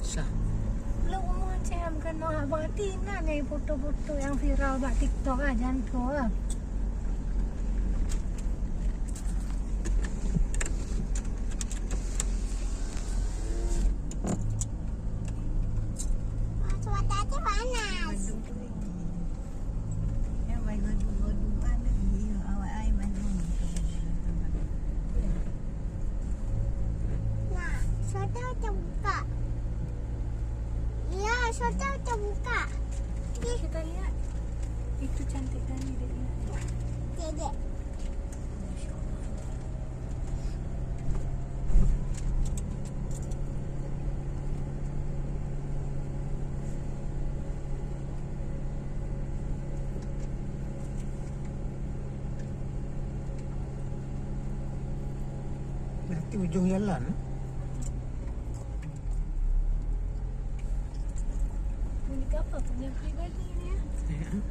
Sah. Lu macam kena abang Tina nih foto-foto yang viral buat TikTok jangan kau lah. Cuacanya panas. Ya, baik berdua-duaan lagi. Awak air Bandung. Nah, cuaca udah buka. Ya, cuaca udah buka. Kita lihat. Itu cantik kan dia. Dedek. Nanti ujung jalan. Bunyi apa? Punya pribadi ni ya. Ya.